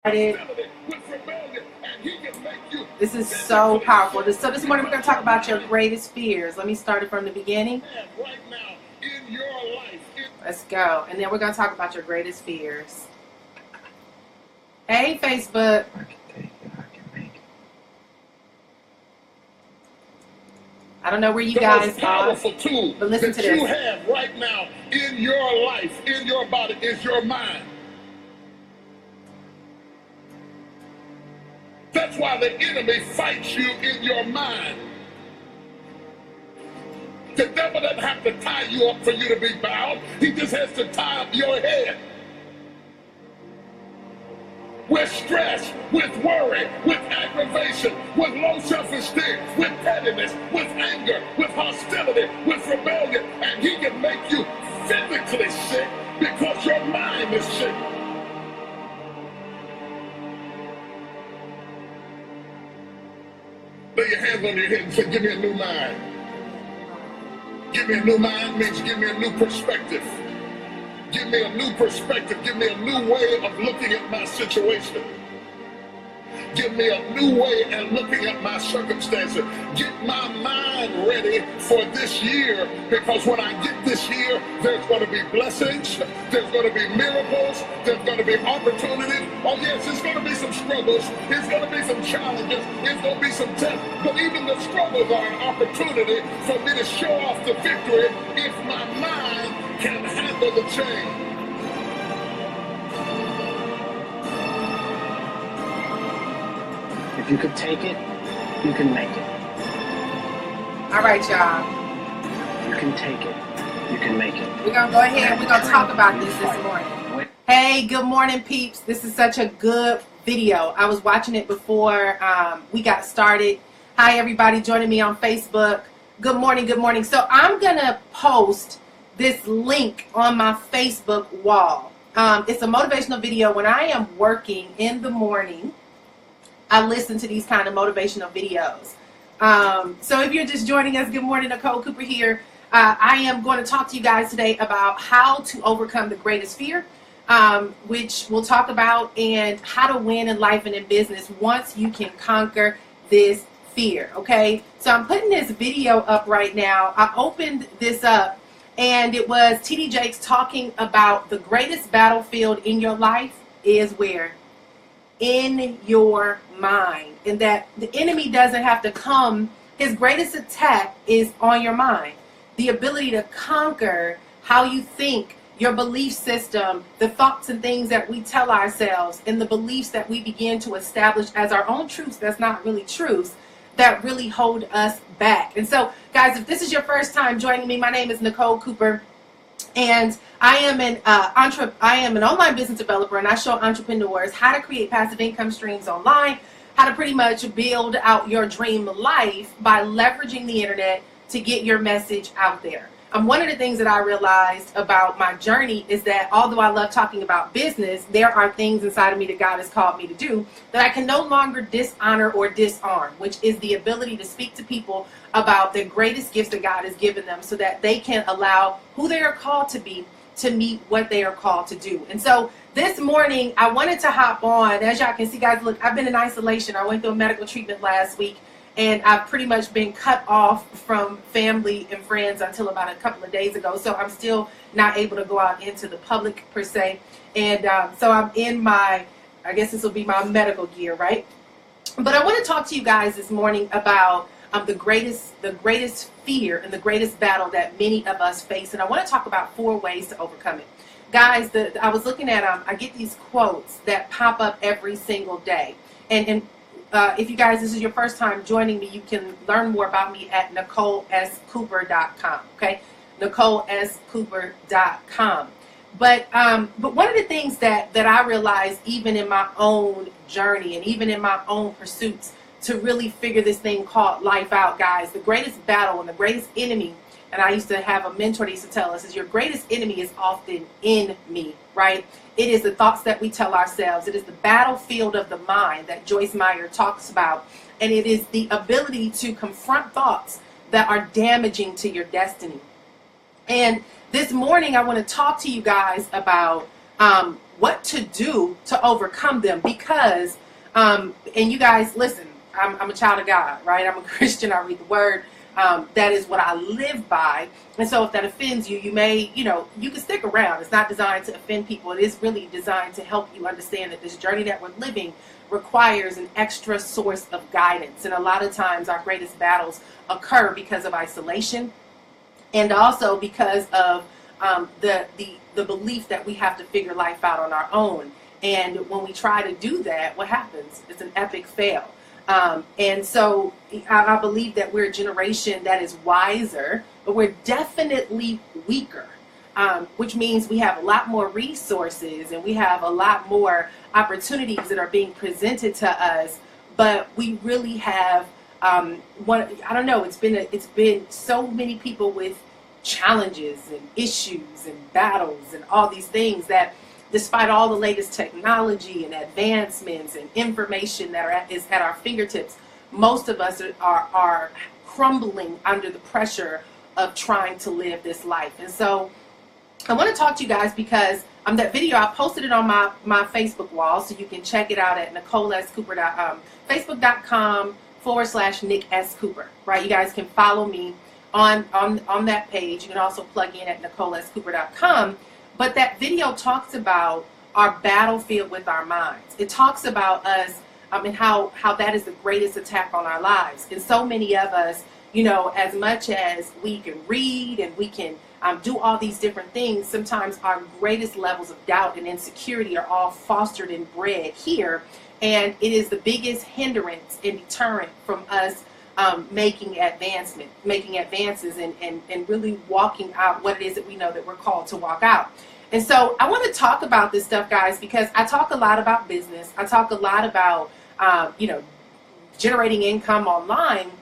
This is so powerful. So this morning we're going to talk about your greatest fears. Let me start it from the beginning. Let's go. And then we're going to talk about your greatest fears. Hey, Facebook. I don't know where you guys are, but listen to this. You have right now in your life, in your body, is your mind. That's why the enemy fights you in your mind. The devil doesn't have to tie you up for you to be bound. He just has to tie up your head. With stress, with worry, with aggravation, with low self-esteem, with pettiness, with anger, with hostility, with rebellion. And he can make you physically sick because your mind is sick. Lay your hands on your head and say, give me a new mind. Give me a new mind means give me a new perspective. Give me a new perspective. Give me a new way of looking at my situation. Give me a new way of looking at my circumstances. Get my mind ready for this year, because when I get this year, there's going to be blessings, there's going to be miracles, there's going to be opportunities. Oh yes, there's going to be some struggles, there's going to be some challenges, there's going to be some tests, but even the struggles are an opportunity for me to show off the victory if my mind can handle the change. If you could take it, you can make it. All right, y'all. You can take it, you can make it. We're going to go ahead and we're going to talk about this morning. Hey, good morning, peeps. This is such a good video. I was watching it before we got started. Hi, everybody joining me on Facebook. Good morning, good morning. So I'm going to post this link on my Facebook wall. It's a motivational video. When I am working in the morning, I listen to these kind of motivational videos. So if you're just joining us, good morning, Nicole Cooper here. I am going to talk to you guys today about how to overcome the greatest fear, which we'll talk about, and how to win in life and in business once you can conquer this fear, okay? So I'm putting this video up right now. I opened this up, and it was TD Jakes talking about the greatest battlefield in your life is where? In your mind. And that the enemy doesn't have to come. His greatest attack is on your mind. The ability to conquer how you think, your belief system, the thoughts and things that we tell ourselves, and the beliefs that we begin to establish as our own truths that's not really truths, that really hold us back. And so, guys, if this is your first time joining me, my name is Nicole Cooper, and I am an online business developer, and I show entrepreneurs how to create passive income streams online, how to pretty much build out your dream life by leveraging the internet to get your message out there. One of the things that I realized about my journey is that although I love talking about business, there are things inside of me that God has called me to do that I can no longer dishonor or disarm, which is the ability to speak to people about the greatest gifts that God has given them so that they can allow who they are called to be to meet what they are called to do. And so this morning I wanted to hop on. As y'all can see, guys, look, I've been in isolation. I went through a medical treatment last week, and I've pretty much been cut off from family and friends until about a couple of days ago. So I'm still not able to go out into the public per se. And so I'm in my, I guess this will be my medical gear, right? But I want to talk to you guys this morning about the greatest fear and the greatest battle that many of us face. And I want to talk about 4 ways to overcome it. Guys, I was looking at I get these quotes that pop up every single day. And if you guys, this is your first time joining me, you can learn more about me at NicoleSCooper.com, okay? NicoleSCooper.com. But one of the things that I realized even in my own journey and even in my own pursuits to really figure this thing called life out, guys, the greatest battle and the greatest enemy, and I used to have a mentor that used to tell us, is your greatest enemy is often in me, right? It is the thoughts that we tell ourselves. It is the battlefield of the mind that Joyce Meyer talks about. And it is the ability to confront thoughts that are damaging to your destiny. And this morning, I want to talk to you guys about what to do to overcome them. Because, and you guys, listen, I'm a child of God, right? I'm a Christian. I read the word. That is what I live by. And so if that offends you, you may, you can stick around. It's not designed to offend people. It is really designed to help you understand that this journey that we're living requires an extra source of guidance. And a lot of times our greatest battles occur because of isolation, and also because of the belief that we have to figure life out on our own. And when we try to do that, what happens? It's an epic fail. And so I believe that we're a generation that is wiser, but we're definitely weaker, which means we have a lot more resources and we have a lot more opportunities that are being presented to us. But we really have, I don't know, it's been so many people with challenges and issues and battles and all these things that, despite all the latest technology and advancements and information that is at our fingertips, most of us are crumbling under the pressure of trying to live this life. And so I want to talk to you guys because that video, I posted it on my Facebook wall, so you can check it out at Facebook.com/Nick S. Cooper, right? You guys can follow me on that page. You can also plug in at NicoleSCooper.com. But that video talks about our battlefield with our minds. It talks about us and how that is the greatest attack on our lives. And so many of us, as much as we can read and we can do all these different things, sometimes our greatest levels of doubt and insecurity are all fostered and bred here. And it is the biggest hindrance and deterrent from us making advances and really walking out what it is that we know that we're called to walk out. And so I want to talk about this stuff, guys, because I talk a lot about business. I talk a lot about, generating income online.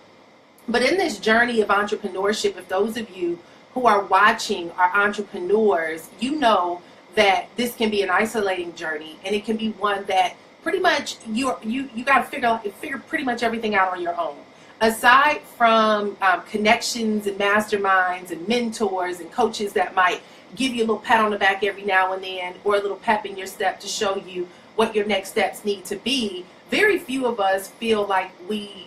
But in this journey of entrepreneurship, if those of you who are watching are entrepreneurs, you know that this can be an isolating journey, and it can be one that pretty much you got to figure pretty much everything out on your own. Aside from connections and masterminds and mentors and coaches that might give you a little pat on the back every now and then, or a little pep in your step to show you what your next steps need to be, very few of us feel like we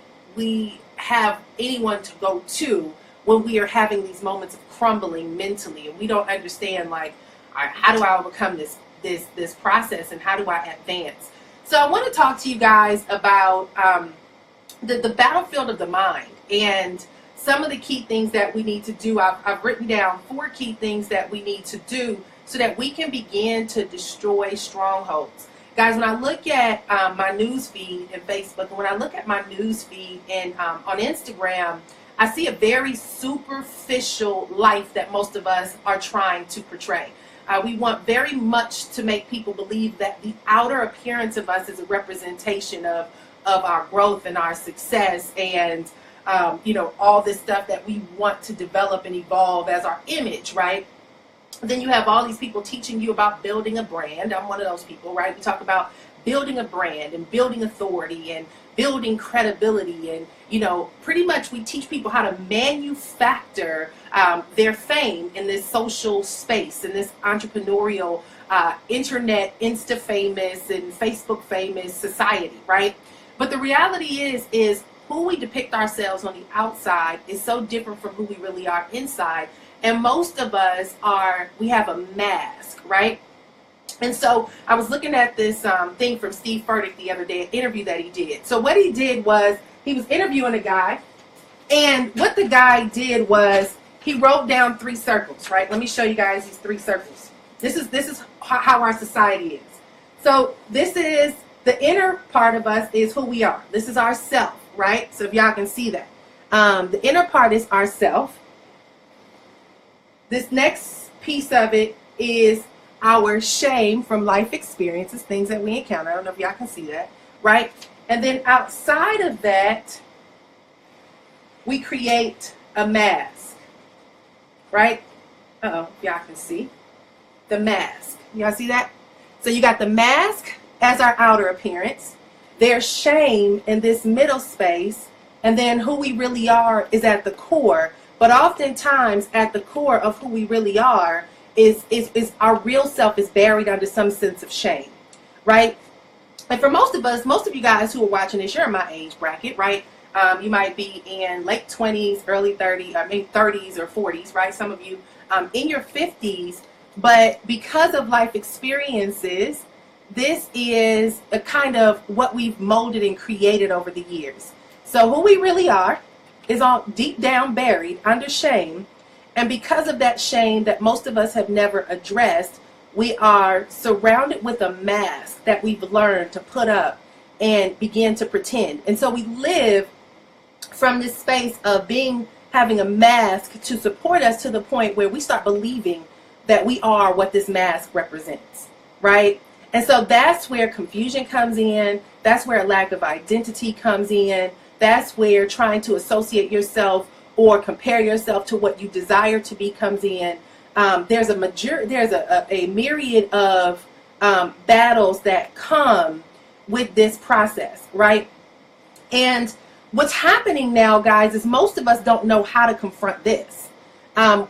have anyone to go to when we are having these moments of crumbling mentally, and we don't understand, like, all right, how do I overcome this process, and how do I advance? So I want to talk to you guys about the battlefield of the mind, and some of the key things that we need to do. I've written down 4 key things that we need to do so that we can begin to destroy strongholds. Guys, when I look at my news feed in Facebook, and when I look at my news feed on Instagram, I see a very superficial life that most of us are trying to portray. We want very much to make people believe that the outer appearance of us is a representation of our growth and our success and all this stuff that we want to develop and evolve as our image, right? Then you have all these people teaching you about building a brand. I'm one of those people, right? We talk about building a brand and building authority and building credibility, and pretty much we teach people how to manufacture their fame in this social space, in this entrepreneurial internet Insta famous and Facebook famous society, right? But the reality is who we depict ourselves on the outside is so different from who we really are inside. And most of us we have a mask, right? And so I was looking at this thing from Steve Furtick the other day, an interview that he did. So what he did was he was interviewing a guy, and what the guy did was he wrote down 3 circles, right? Let me show you guys these 3 circles. This is how our society is. So this is the inner part of us is who we are. This is our self, right? So if y'all can see that. The inner part is our self. This next piece of it is our shame from life experiences, things that we encounter. I don't know if y'all can see that, right? And then outside of that, we create a mask, right? If y'all can see the mask. Y'all see that? So you got the mask as our outer appearance. There's shame in this middle space, and then who we really are is at the core. But oftentimes at the core of who we really are is our real self is buried under some sense of shame, right? And for most of us, most of you guys who are watching this, you're in my age bracket, right? You might be in late 20s, early 30s, I mean 30s or 40s, right? Some of you in your 50s, but because of life experiences, this is a kind of what we've molded and created over the years. So who we really are is all deep down buried under shame. And because of that shame that most of us have never addressed, we are surrounded with a mask that we've learned to put up and begin to pretend. And so we live from this space of having a mask to support us to the point where we start believing that we are what this mask represents, right? And so that's where confusion comes in. That's where a lack of identity comes in. That's where trying to associate yourself or compare yourself to what you desire to be comes in. There's a myriad of battles that come with this process, right? And what's happening now, guys, is most of us don't know how to confront this.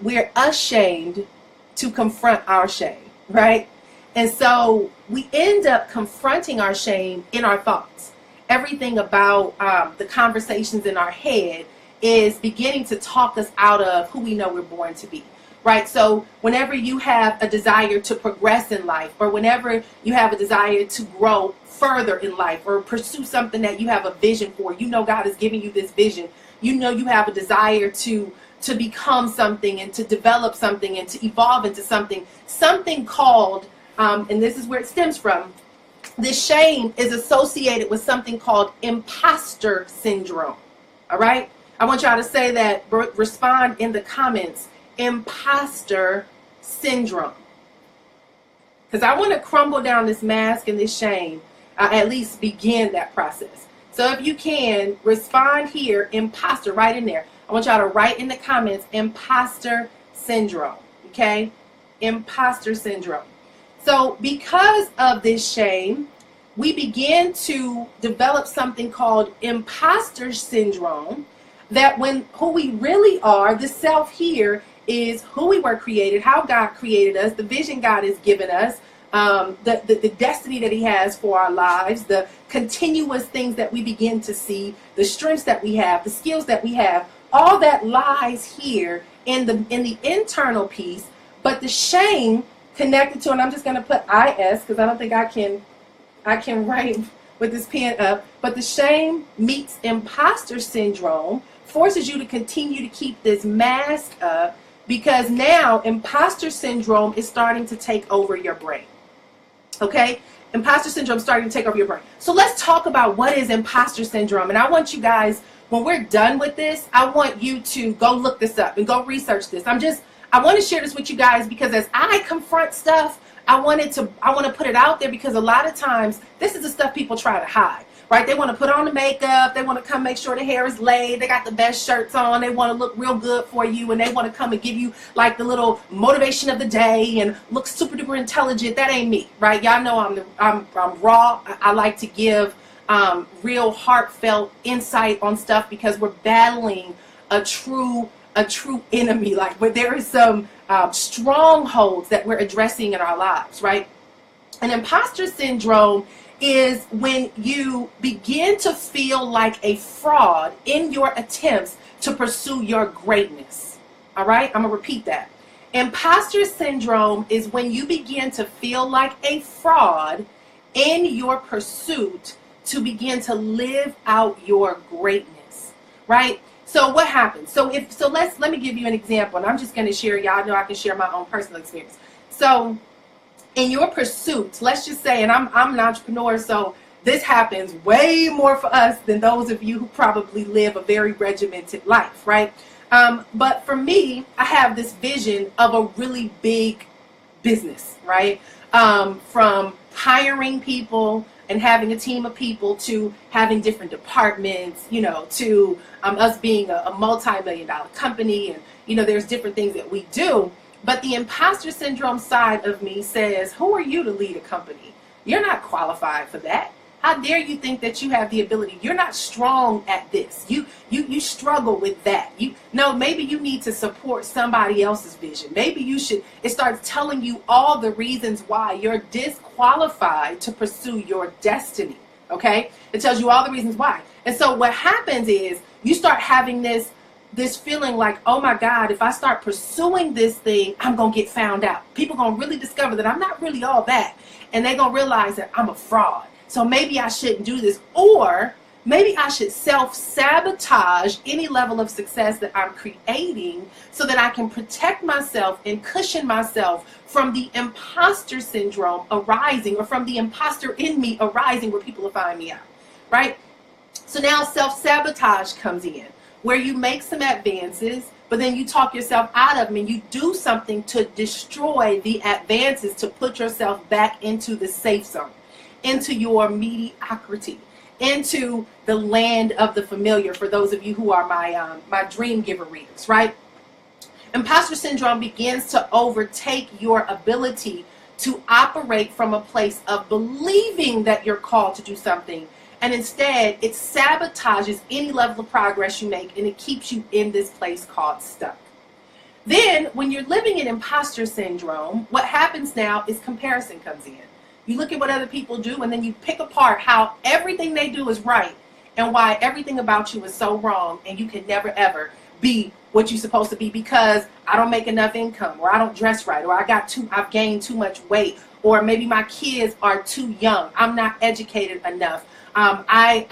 We're ashamed to confront our shame, right? And so we end up confronting our shame in our thoughts. Everything about the conversations in our head is beginning to talk us out of who we know we're born to be, right? So whenever you have a desire to progress in life, or whenever you have a desire to grow further in life, or pursue something that you have a vision for, you know God is giving you this vision, you know you have a desire to become something and to develop something and to evolve into something called, and this is where it stems from, this shame is associated with something called imposter syndrome, all right? I want y'all to say that, respond in the comments, imposter syndrome. Because I want to crumble down this mask and this shame, at least begin that process. So if you can, respond here, imposter, right in there. I want y'all to write in the comments, imposter syndrome, okay? Imposter syndrome. So because of this shame, we begin to develop something called imposter syndrome, that when who we really are, the self here, is who we were created, how God created us, the vision God has given us, the destiny that he has for our lives, the continuous things that we begin to see, the strengths that we have, the skills that we have, all that lies here in the internal piece. But the shame connected to, and I'm just going to put IS because I don't think I can write with this pen up, but the shame meets imposter syndrome forces you to continue to keep this mask up, because now imposter syndrome is starting to take over your brain. Okay? Imposter syndrome is starting to take over your brain. So let's talk about what is imposter syndrome. And I want you guys, when we're done with this, I want you to go look this up and go research this. I want to share this with you guys because as I confront stuff, I want to put it out there, because a lot of times this is the stuff people try to hide, right? They want to put on the makeup, they want to come make sure the hair is laid, they got the best shirts on, they want to look real good for you, and they want to come and give you like the little motivation of the day and look super duper intelligent. That ain't me, right? Y'all know I'm raw. I like to give real heartfelt insight on stuff, because we're battling a true enemy, like where there is some strongholds that we're addressing in our lives, right? And imposter syndrome is when you begin to feel like a fraud in your attempts to pursue your greatness. All right, I'm gonna repeat that. Imposter syndrome is when you begin to feel like a fraud in your pursuit to begin to live out your greatness, right? So what happens? So let me give you an example, and I'm just going to share. Y'all know I can share my own personal experience. So in your pursuit, let's just say, and I'm an entrepreneur, so this happens way more for us than those of you who probably live a very regimented life, right? But for me, I have this vision of a really big business, right? From hiring people and having a team of people to having different departments, you know, to us being a multi-million-dollar company, and you know, there's different things that we do. But the imposter syndrome side of me says, who are you to lead a company? You're not qualified for that. How dare you think that you have the ability? You're not strong at this. You struggle with that. Maybe you need to support somebody else's vision. Maybe you should. It starts telling you all the reasons why you're disqualified to pursue your destiny. Okay? It tells you all the reasons why. And so what happens is you start having this feeling like, oh my God, if I start pursuing this thing, I'm going to get found out. People going to really discover that I'm not really all that. And they're going to realize that I'm a fraud. So maybe I shouldn't do this. Or maybe I should self-sabotage any level of success that I'm creating so that I can protect myself and cushion myself from the imposter syndrome arising, or from the imposter in me arising, where people will find me out, right? So now self-sabotage comes in, where you make some advances, but then you talk yourself out of them and you do something to destroy the advances, to put yourself back into the safe zone, into your mediocrity, into the land of the familiar, for those of you who are my dream giver readers, right? Imposter syndrome begins to overtake your ability to operate from a place of believing that you're called to do something, and instead it sabotages any level of progress you make, and it keeps you in this place called stuck. Then when you're living in imposter syndrome, what happens now is comparison comes in. You look at what other people do, and then you pick apart how everything they do is right and why everything about you is so wrong, and you can never ever be what you're supposed to be because I don't make enough income, or I don't dress right, or I've gained too much weight, or maybe my kids are too young. I'm not educated enough. I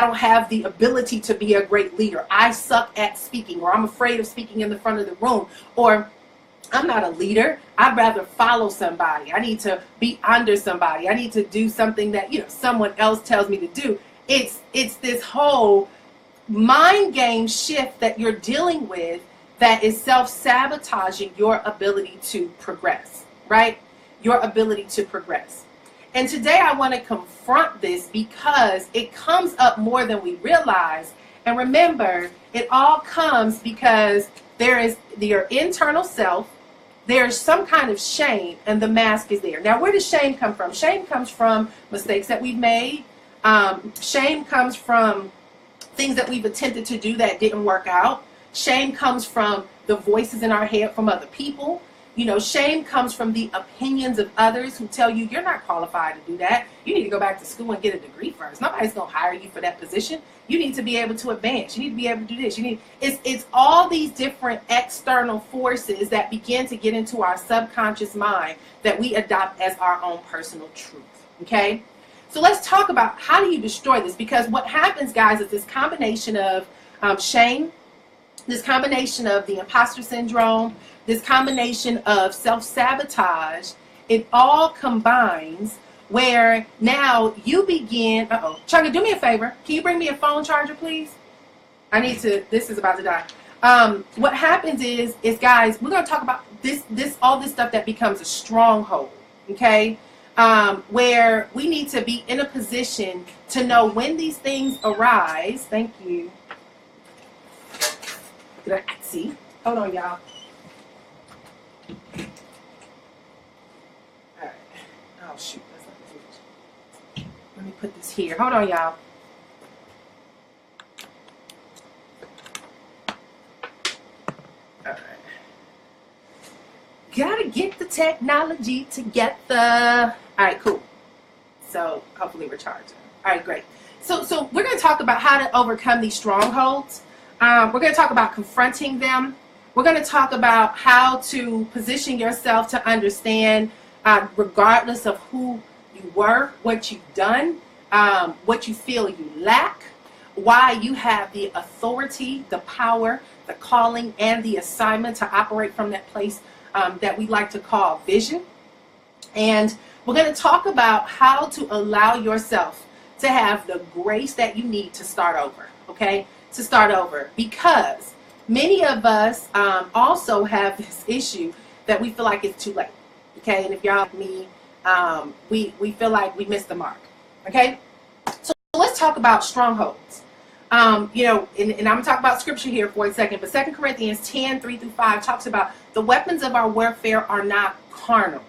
don't have the ability to be a great leader. I suck at speaking, or I'm afraid of speaking in the front of the room, or I'm not a leader. I'd rather follow somebody. I need to be under somebody. I need to do something that, someone else tells me to do. It's this whole mind game shift that you're dealing with that is self-sabotaging your ability to progress, right? Your ability to progress. And today I want to confront this because it comes up more than we realize. And remember, it all comes because there is your internal self. There's some kind of shame, and the mask is there. Now, where does shame come from? Shame comes from mistakes that we've made. Shame comes from things that we've attempted to do that didn't work out. Shame comes from the voices in our head from other people. Shame comes from the opinions of others who tell you you're not qualified to do that. You need to go back to school and get a degree first. Nobody's going to hire you for that position. You need to be able to advance. You need to be able to do this. It's all these different external forces that begin to get into our subconscious mind that we adopt as our own personal truth. Okay? So let's talk about how do you destroy this, because what happens, guys, is this combination of shame, this combination of the imposter syndrome, this combination of self-sabotage, it all combines where now you begin, Chunga, do me a favor. Can you bring me a phone charger, please? This is about to die. What happens is guys, we're going to talk about all this stuff that becomes a stronghold, okay? Where we need to be in a position to know when these things arise. Thank you. See? Hold on, y'all. Alright. Oh, shoot. That's not the switch. Let me put this here. Hold on, y'all. Alright. Gotta get the technology together. Alright, cool. So, hopefully we're charging. Alright, great. So we're going to talk about how to overcome these strongholds. We're going to talk about confronting them. We're going to talk about how to position yourself to understand, regardless of who you were, what you've done, what you feel you lack, why you have the authority, the power, the calling, and the assignment to operate from that place that we like to call vision. And we're going to talk about how to allow yourself to have the grace that you need to start over, okay? To start over, because many of us also have this issue that we feel like it's too late, okay? And if y'all like me, we feel like we missed the mark, okay? So let's talk about strongholds. And I'm going to talk about scripture here for a second, but 2 Corinthians 10, 3-5 talks about the weapons of our warfare are not carnal.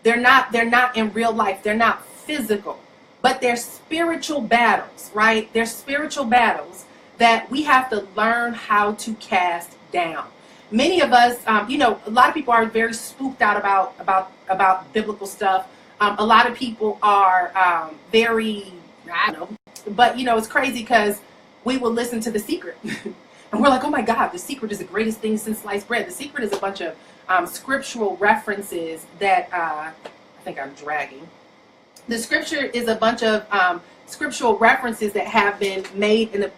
They're not in real life. They're not physical. but they're spiritual battles, right? They're spiritual battles that we have to learn how to cast down. Many of us, a lot of people are very spooked out about biblical stuff. A lot of people are very, I don't know, but it's crazy because we will listen to The Secret. And we're like, oh my God, The Secret is the greatest thing since sliced bread. The Secret is a bunch of scriptural references that I think I'm dragging. The scripture is a bunch of scriptural references that have been made and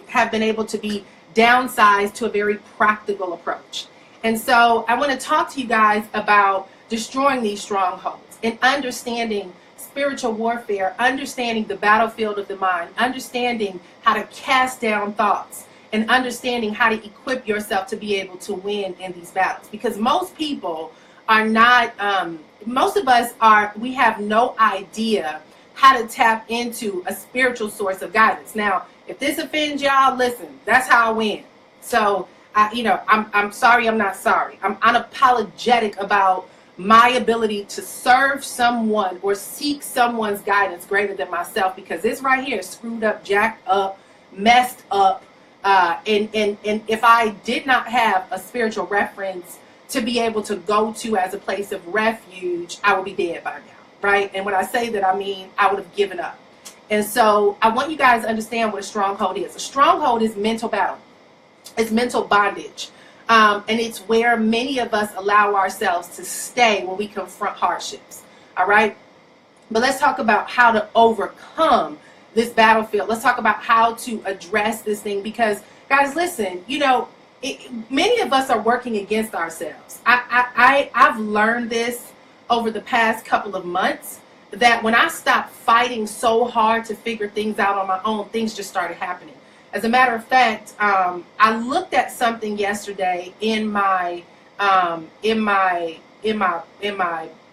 have been able to be downsized to a very practical approach. And so I want to talk to you guys about destroying these strongholds and understanding spiritual warfare, understanding the battlefield of the mind, understanding how to cast down thoughts, and understanding how to equip yourself to be able to win in these battles. Because most people are not, most of us we have no idea how to tap into a spiritual source of guidance. Now, if this offends y'all, listen, that's how I win. So, I'm sorry, I'm not sorry. I'm unapologetic about my ability to serve someone or seek someone's guidance greater than myself, because this right here is screwed up, jacked up, messed up. And if I did not have a spiritual reference to be able to go to as a place of refuge, I would be dead by now, right? And when I say that, I mean I would have given up. And so I want you guys to understand what a stronghold is. A stronghold is mental battle. It's mental bondage. And it's where many of us allow ourselves to stay when we confront hardships. All right? But let's talk about how to overcome this battlefield. Let's talk about how to address this thing, because, guys, listen, many of us are working against ourselves. I've learned this over the past couple of months, that when I stopped fighting so hard to figure things out on my own, things just started happening. As a matter of fact, I looked at something yesterday in my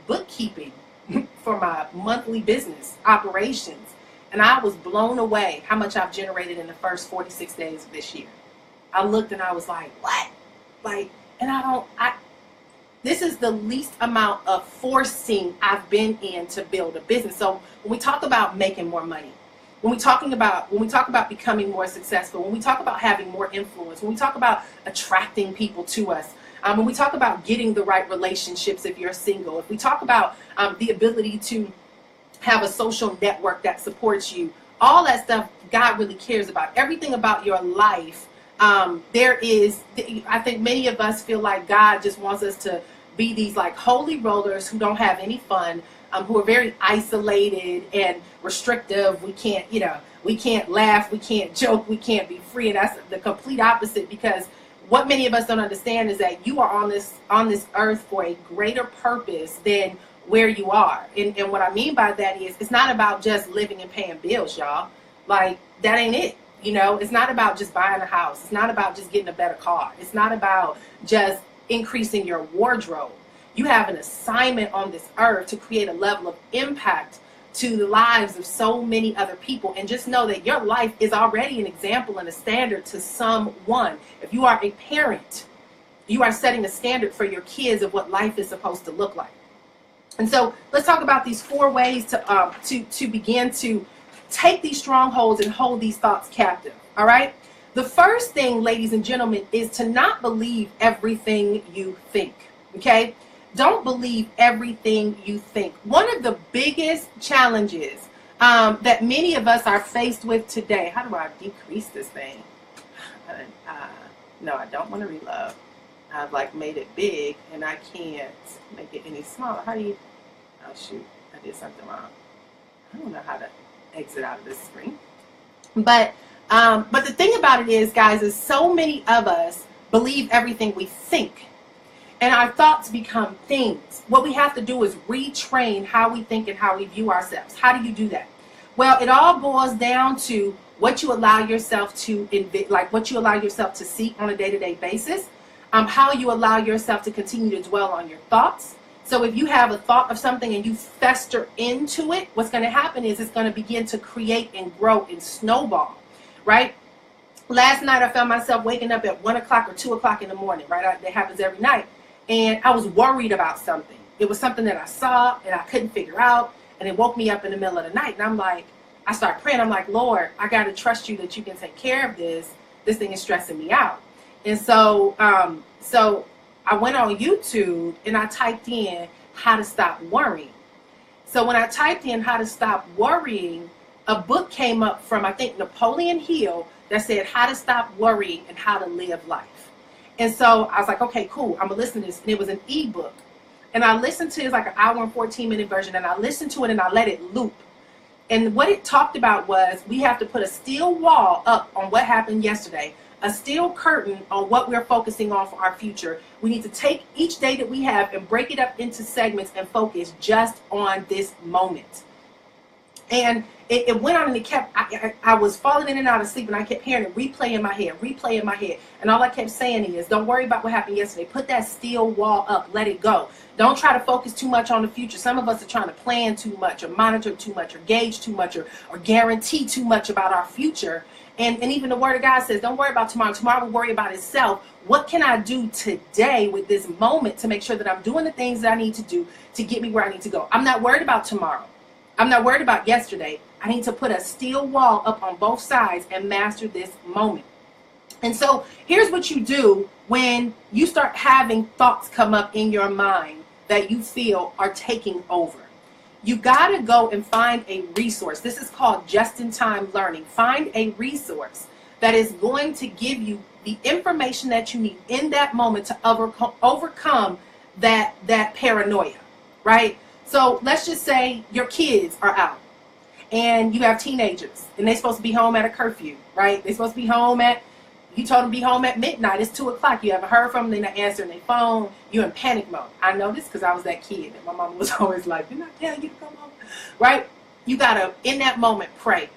bookkeeping for my monthly business operations, and I was blown away how much I've generated in the first 46 days of this year. I looked and I was like, what? This is the least amount of forcing I've been in to build a business. So when we talk about making more money, when we talk about becoming more successful, when we talk about having more influence, when we talk about attracting people to us, when we talk about getting the right relationships if you're single, if we talk about the ability to have a social network that supports you, all that stuff God really cares about. Everything about your life. I think many of us feel like God just wants us to be these like holy rollers who don't have any fun, who are very isolated and restrictive. We can't laugh, we can't joke, we can't be free. And that's the complete opposite, because what many of us don't understand is that you are on this earth for a greater purpose than where you are. And what I mean by that is, it's not about just living and paying bills, y'all. Like, that ain't it. It's not about just buying a house. It's not about just getting a better car. It's not about just increasing your wardrobe. You have an assignment on this earth to create a level of impact to the lives of so many other people. And just know that your life is already an example and a standard to someone. If you are a parent, you are setting a standard for your kids of what life is supposed to look like. And so let's talk about these 4 ways to begin to take these strongholds and hold these thoughts captive. All right. The first thing, ladies and gentlemen, is to not believe everything you think. Okay. Don't believe everything you think. One of the biggest challenges that many of us are faced with today. How do I decrease this thing? No, I don't want to reload. I've made it big and I can't make it any smaller. How do you? Oh shoot, I did something wrong. I don't know how to exit out of this screen. But the thing about it is, guys, is so many of us believe everything we think. And our thoughts become things. What we have to do is retrain how we think and how we view ourselves. How do you do that? Well, it all boils down to what you allow yourself to what you allow yourself to seek on a day-to-day basis. How you allow yourself to continue to dwell on your thoughts. So if you have a thought of something and you fester into it, what's going to happen is it's going to begin to create and grow and snowball, right? Last night I found myself waking up at 1 o'clock or 2 o'clock in the morning, right? That happens every night. And I was worried about something. It was something that I saw and I couldn't figure out. And it woke me up in the middle of the night. And I'm like, I start praying. I'm like, Lord, I got to trust you that you can take care of this. This thing is stressing me out. And so, so I went on YouTube and I typed in how to stop worrying. So when I typed in how to stop worrying, a book came up from, I think, Napoleon Hill that said how to stop worrying and how to live life. And so I was like, okay, cool. I'm going to listen to this. And it was an ebook. And I listened to it, it's like an hour and 14-minute version. And I listened to it and I let it loop. And what it talked about was we have to put a steel wall up on what happened yesterday, a steel curtain on what we're focusing on for our future. We need to take each day that we have and break it up into segments and focus just on this moment. And it went on and it kept, I was falling in and out of sleep and I kept hearing it replay in my head. And all I kept saying is, don't worry about what happened yesterday. Put that steel wall up, let it go. Don't try to focus too much on the future. Some of us are trying to plan too much or monitor too much or gauge too much or guarantee too much about our future. And even the word of God says, don't worry about tomorrow. Tomorrow will worry about itself. What can I do today with this moment to make sure that I'm doing the things that I need to do to get me where I need to go? I'm not worried about tomorrow. I'm not worried about yesterday. I need to put a steel wall up on both sides and master this moment. And so here's what you do when you start having thoughts come up in your mind that you feel are taking over. You got to go and find a resource. This is called just-in-time learning. Find a resource that is going to give you the information that you need in that moment to overcome that paranoia, right? So let's just say your kids are out and you have teenagers and they're supposed to be home at a curfew, right? They're supposed to be home you told them to be home at midnight. It's 2 o'clock. You haven't heard from them. They're not answering their phone. You're in panic mode. I know this because I was that kid. And my mama was always like, didn't I tell you to come home? Right? You got to, in that moment, pray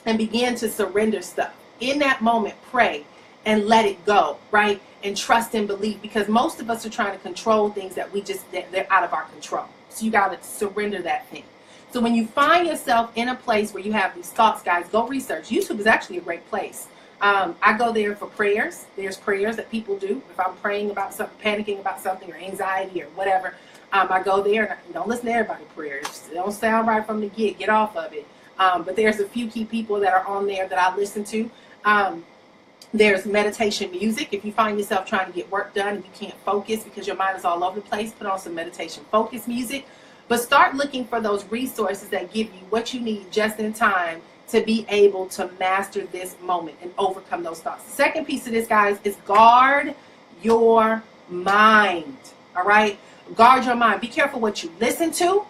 and begin to surrender stuff. In that moment, pray and let it go, right? And trust and believe, because most of us are trying to control things that they're out of our control. So you got to surrender that thing. So when you find yourself in a place where you have these thoughts, guys, go research. YouTube is actually a great place. I go there for prayers. There's prayers that people do. If I'm praying about something, panicking about something, or anxiety or whatever, I go there and I don't listen to everybody's prayers. They don't sound right from the get off of it. But there's a few key people that are on there that I listen to. There's meditation music. If you find yourself trying to get work done and you can't focus because your mind is all over the place, put on some meditation focus music. But start looking for those resources that give you what you need just in time to be able to master this moment and overcome those thoughts. The second piece of this, guys, is guard your mind. All right? Guard your mind. Be careful what you listen to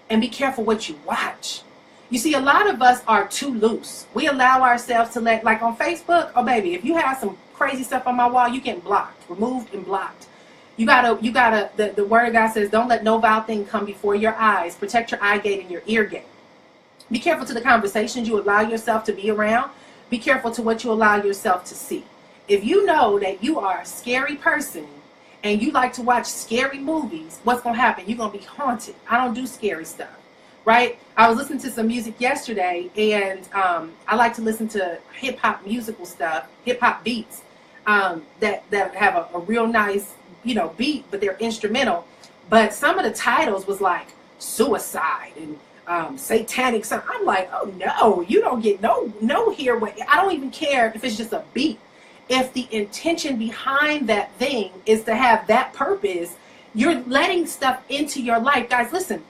and be careful what you watch. You see, a lot of us are too loose. We allow ourselves to let, like on Facebook, oh baby, if you have some crazy stuff on my wall, you get blocked, removed and blocked. You gotta, the word of God says, don't let no vile thing come before your eyes. Protect your eye gate and your ear gate. Be careful to the conversations you allow yourself to be around. Be careful to what you allow yourself to see. If you know that you are a scary person and you like to watch scary movies, what's going to happen? You're going to be haunted. I don't do scary stuff, right? I was listening to some music yesterday, and I like to listen to hip-hop musical stuff, hip-hop beats that have a real nice, beat, but they're instrumental. But some of the titles was like suicide and satanic something. I'm like, oh no, you don't get no here. I don't even care if it's just a beat. If the intention behind that thing is to have that purpose, you're letting stuff into your life. Guys, listen,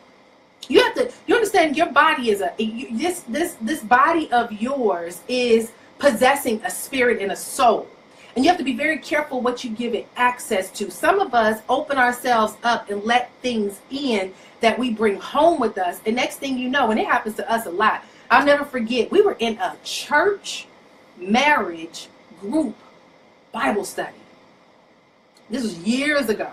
you understand your body is this body of yours is possessing a spirit and a soul. And you have to be very careful what you give it access to. Some of us open ourselves up and let things in that we bring home with us. And next thing you know, and it happens to us a lot, I'll never forget, we were in a church marriage group Bible study. This was years ago.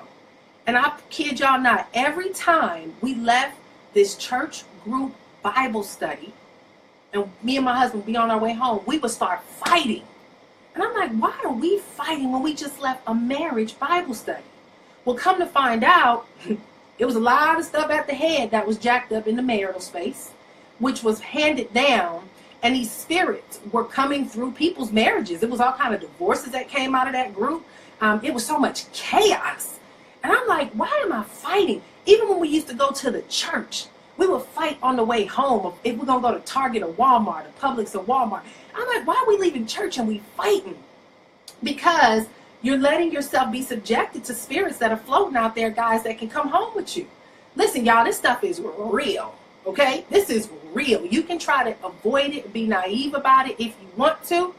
And I kid y'all not, every time we left this church group Bible study, and me and my husband would be on our way home, we would start fighting. And I'm like, why are we fighting when we just left a marriage Bible study? Well, come to find out, it was a lot of stuff at the head that was jacked up in the marital space, which was handed down, and these spirits were coming through people's marriages. It was all kind of divorces that came out of that group. It was so much chaos. And I'm like, why am I fighting? Even when we used to go to the church, We would fight on the way home if we're going to go to Target or Walmart or Publix or Walmart. I'm like, why are we leaving church and we fighting? Because you're letting yourself be subjected to spirits that are floating out there, guys, that can come home with you. Listen, y'all, this stuff is real, okay? This is real. You can try to avoid it, be naive about it if you want to,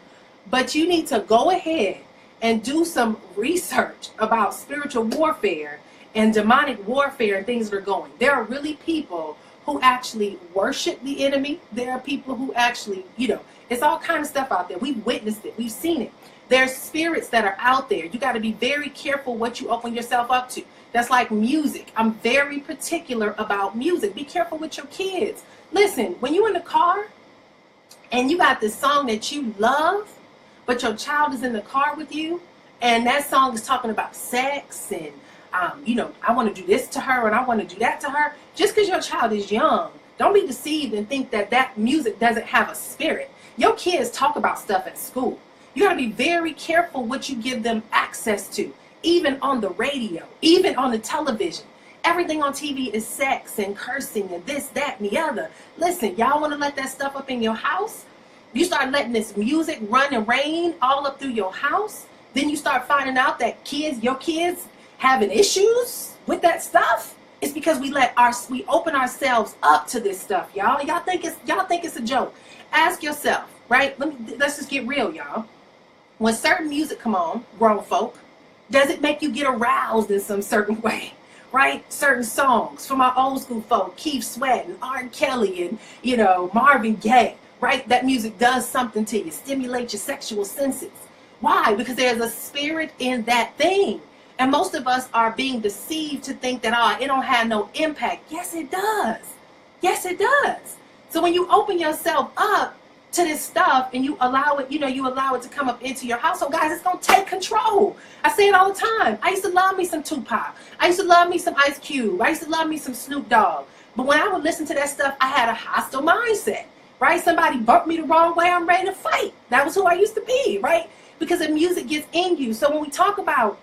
but you need to go ahead and do some research about spiritual warfare and demonic warfare and things that are going. There are really people who actually worship the enemy. There are people who actually, it's all kind of stuff out there. We've witnessed it. We've seen it. There's spirits that are out there. You got to be very careful what you open yourself up to. That's like music. I'm very particular about music. Be careful with your kids. Listen, when you're in the car and you got this song that you love, but your child is in the car with you, and that song is talking about sex and, I want to do this to her and I want to do that to her. Just because your child is young, don't be deceived and think that that music doesn't have a spirit. Your kids talk about stuff at school. You got to be very careful what you give them access to, even on the radio, even on the television. Everything on TV is sex and cursing and this, that, and the other. Listen, y'all want to let that stuff up in your house? You start letting this music run and rain all up through your house. Then you start finding out that your kids having issues with that stuff. It's because we open ourselves up to this stuff, y'all. Y'all think it's a joke. Ask yourself, right? Let's just get real, y'all. When certain music come on, grown folk, does it make you get aroused in some certain way? Right? Certain songs from our old school folk, Keith Sweat and R. Kelly and, Marvin Gaye, right? That music does something to you, stimulate your sexual senses. Why? Because there's a spirit in that thing. And most of us are being deceived to think that, it don't have no impact. Yes, it does. Yes, it does. So when you open yourself up to this stuff and you allow it, you allow it to come up into your household, guys, it's going to take control. I say it all the time. I used to love me some Tupac. I used to love me some Ice Cube. I used to love me some Snoop Dogg. But when I would listen to that stuff, I had a hostile mindset, right? Somebody bumped me the wrong way, I'm ready to fight. That was who I used to be, right? Because the music gets in you. So when we talk about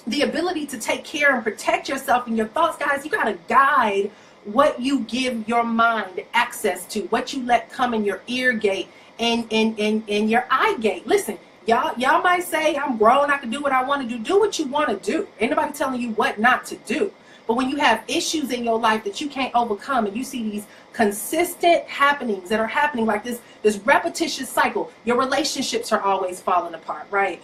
the ability to take care and protect yourself and your thoughts, guys, you got to guide what you give your mind access to, what you let come in your ear gate and your eye gate. Listen, y'all might say, I'm grown, I can do what I want to do. Do what you want to do. Ain't nobody telling you what not to do. But when you have issues in your life that you can't overcome and you see these consistent happenings that are happening like this repetitious cycle, your relationships are always falling apart, right?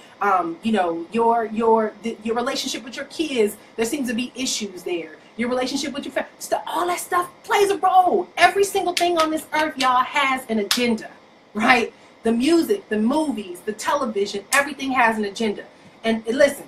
Your relationship with your kids, there seems to be issues there. Your relationship with your family, all that stuff plays a role. Every single thing on this earth, y'all, has an agenda, right? The music, the movies, the television, everything has an agenda. And listen,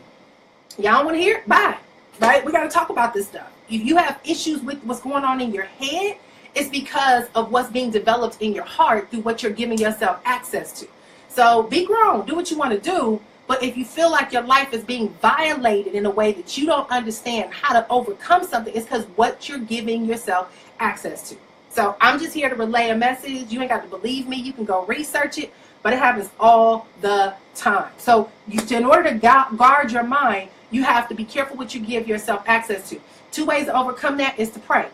y'all want to hear it? Bye. Right? We got to talk about this stuff. If you have issues with what's going on in your head, it's because of what's being developed in your heart through what you're giving yourself access to. So be grown, do what you want to do. But if you feel like your life is being violated in a way that you don't understand how to overcome something, it's because what you're giving yourself access to. So I'm just here to relay a message. You ain't got to believe me. You can go research it, but it happens all the time. So in order to guard your mind, you have to be careful what you give yourself access to. 2 ways to overcome that is to pray.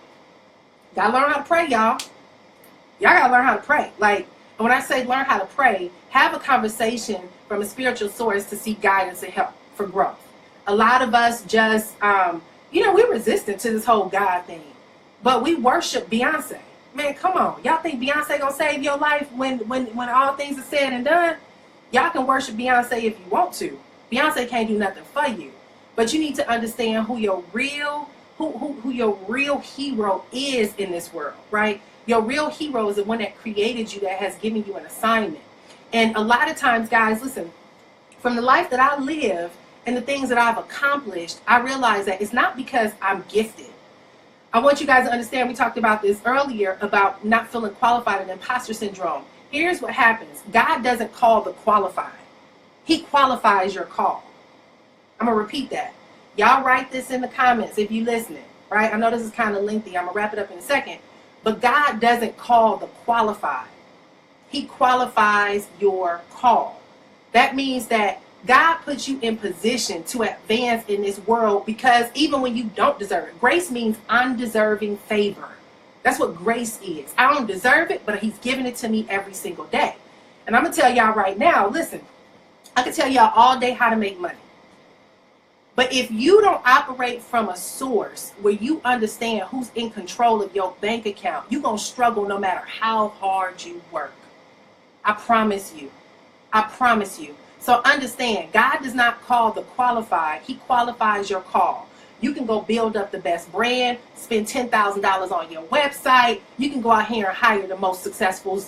Gotta learn how to pray, y'all. Y'all gotta learn how to pray. Like, when I say learn how to pray, have a conversation from a spiritual source to seek guidance and help for growth. A lot of us just, we're resistant to this whole God thing. But we worship Beyonce. Man, come on. Y'all think Beyonce gonna save your life when all things are said and done? Y'all can worship Beyonce if you want to. Beyonce can't do nothing for you. But you need to understand who your real hero is in this world, right? Your real hero is the one that created you, that has given you an assignment. And a lot of times, guys, listen, from the life that I live and the things that I've accomplished, I realize that it's not because I'm gifted. I want you guys to understand, we talked about this earlier about not feeling qualified and imposter syndrome. Here's what happens. God doesn't call the qualified. He qualifies your call. I'm going to repeat that. Y'all write this in the comments if you're listening, right? I know this is kind of lengthy. I'm going to wrap it up in a second. But God doesn't call the qualified. He qualifies your call. That means that God puts you in position to advance in this world because even when you don't deserve it. Grace means undeserving favor. That's what grace is. I don't deserve it, but he's giving it to me every single day. And I'm going to tell y'all right now, listen, I can tell y'all all day how to make money. But if you don't operate from a source where you understand who's in control of your bank account, you're going to struggle no matter how hard you work. I promise you. I promise you. So understand, God does not call the qualified. He qualifies your call. You can go build up the best brand, spend $10,000 on your website. You can go out here and hire the most successful,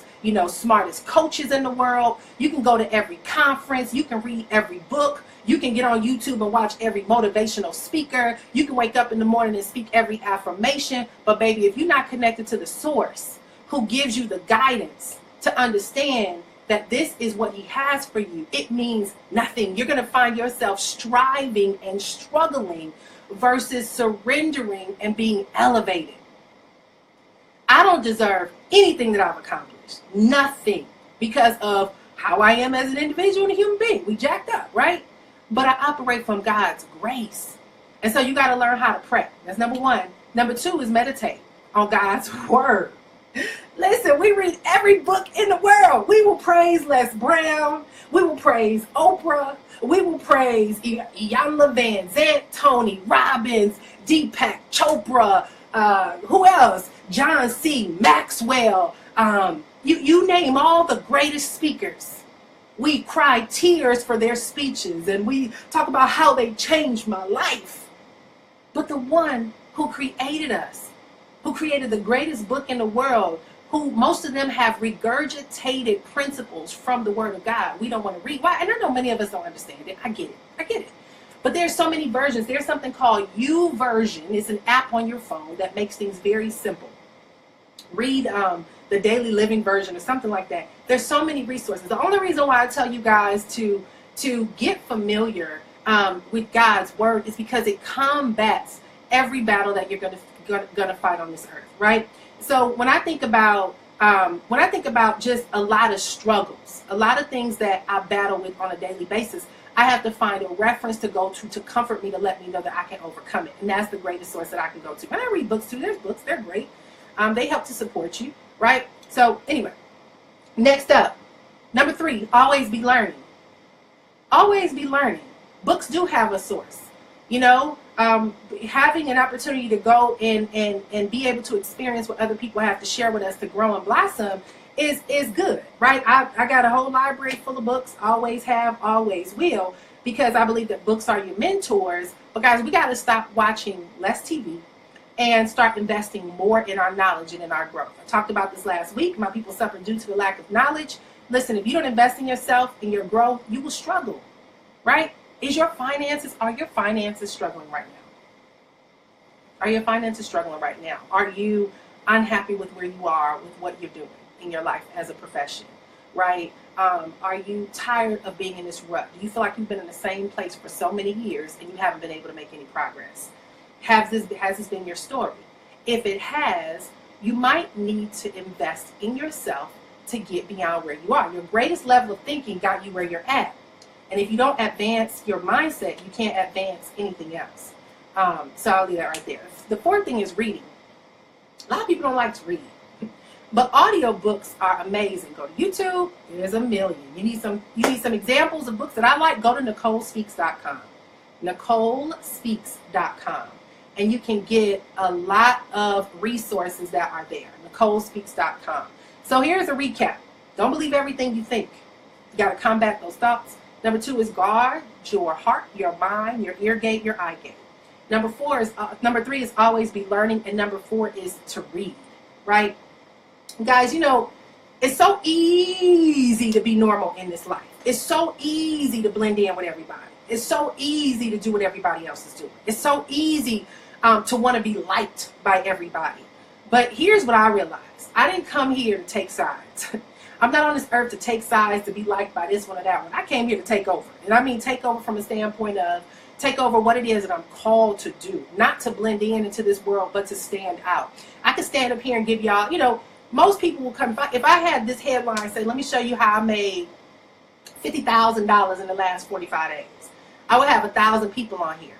smartest coaches in the world. You can go to every conference. You can read every book. You can get on YouTube and watch every motivational speaker. You can wake up in the morning and speak every affirmation. But baby, if you're not connected to the source who gives you the guidance to understand that this is what he has for you, it means nothing. You're going to find yourself striving and struggling versus surrendering and being elevated. I don't deserve anything that I've accomplished. Nothing. Because of how I am as an individual and a human being. We jacked up, right? But I operate from God's grace. And so you got to learn how to pray. That's number one. Number two is meditate on God's word. Listen, we read every book in the world. We will praise Les Brown. We will praise Oprah. We will praise Iyanla Van Zant, Tony Robbins, Deepak Chopra, who else? John C. Maxwell. You name all the greatest speakers. We cry tears for their speeches and we talk about how they changed my life. But the one who created us, who created the greatest book in the world, who most of them have regurgitated principles from the Word of God. We don't want to read. Why? And I know many of us don't understand it. I get it. But there's so many versions. There's something called YouVersion. It's an app on your phone that makes things very simple. Read the Daily Living version or something like that. There's so many resources. The only reason why I tell you guys to get familiar with God's Word is because it combats every battle that you're gonna fight on this earth, right? So when I think about just a lot of struggles, a lot of things that I battle with on a daily basis, I have to find a reference to go to comfort me, to let me know that I can overcome it. And that's the greatest source that I can go to. And I read books too. There's books. They're great. They help to support you, right? So anyway, next up, number 3, always be learning. Always be learning. Books do have a source. Having an opportunity to go and be able to experience what other people have to share with us to grow and blossom is good, right? I got a whole library full of books, always have, always will, because I believe that books are your mentors. But guys, we got to stop watching less TV and start investing more in our knowledge and in our growth. I talked about this last week. My people suffer due to the lack of knowledge. Listen, if you don't invest in yourself, in your growth, you will struggle, right? Are your finances struggling right now? Are your finances struggling right now? Are you unhappy with where you are, with what you're doing in your life as a profession, right? Are you tired of being in this rut? Do you feel like you've been in the same place for so many years and you haven't been able to make any progress? Has this been your story? If it has, you might need to invest in yourself to get beyond where you are. Your greatest level of thinking got you where you're at. And if you don't advance your mindset, you can't advance anything else. So I'll leave that right there. The fourth thing is reading. A lot of people don't like to read. But audiobooks are amazing. Go to YouTube, there's a million. You need some examples of books that I like, go to NicoleSpeaks.com. NicoleSpeaks.com. And you can get a lot of resources that are there. NicoleSpeaks.com. So here's a recap. Don't believe everything you think. You got to combat those thoughts. Number 2 is guard your heart, your mind, your ear gate, your eye gate. Number 3 is always be learning. And number 4 is to read, right? Guys, it's so easy to be normal in this life. It's so easy to blend in with everybody. It's so easy to do what everybody else is doing. It's so easy to want to be liked by everybody. But here's what I realized. I didn't come here to take sides. I'm not on this earth to take sides, to be liked by this one or that one. I came here to take over. And I mean take over from a standpoint of take over what it is that I'm called to do. Not to blend in into this world, but to stand out. I could stand up here and give y'all, most people will come. If I had this headline say, let me show you how I made $50,000 in the last 45 days, I would have 1,000 people on here.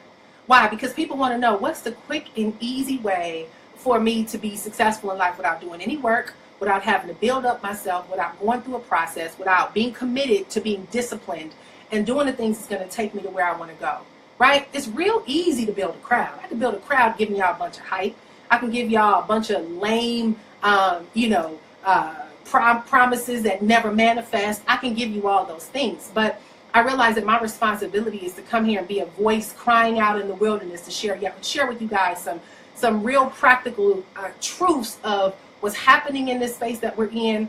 Why? Because people want to know what's the quick and easy way for me to be successful in life without doing any work, without having to build up myself, without going through a process, without being committed to being disciplined and doing the things that's going to take me to where I want to go, right? It's real easy to build a crowd. I can build a crowd giving y'all a bunch of hype. I can give y'all a bunch of lame, promises that never manifest. I can give you all those things, but I realize that my responsibility is to come here and be a voice crying out in the wilderness to share with you guys some real practical truths of what's happening in this space that we're in.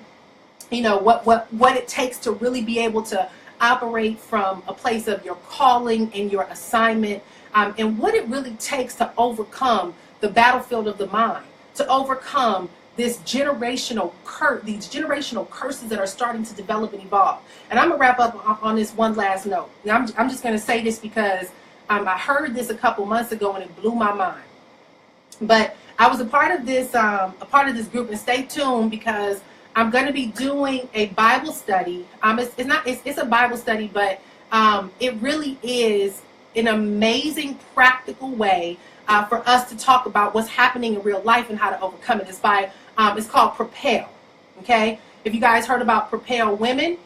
You know, what it takes to really be able to operate from a place of your calling and your assignment, and what it really takes to overcome the battlefield of the mind, to overcome these generational curses that are starting to develop and evolve. And I'm gonna wrap up on this one last note. Now, I'm just gonna say this because I heard this a couple months ago and it blew my mind. But I was a part of this group, and stay tuned because I'm going to be doing a Bible study. It's a Bible study, but it really is an amazing practical way for us to talk about what's happening in real life and how to overcome it. It's called Propel. Okay, if you guys heard about Propel Women,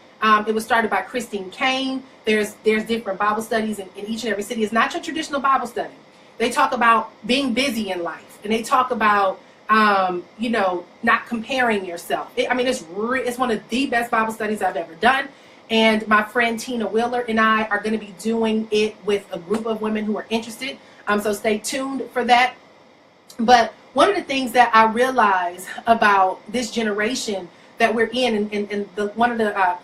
it was started by Christine Kane. There's different Bible studies in each and every city. It's not your traditional Bible study. They talk about being busy in life, and they talk about not comparing yourself. It's one of the best Bible studies I've ever done. And my friend Tina Wheeler and I are going to be doing it with a group of women who are interested. So stay tuned for that. But one of the things that I realize about this generation that we're in, and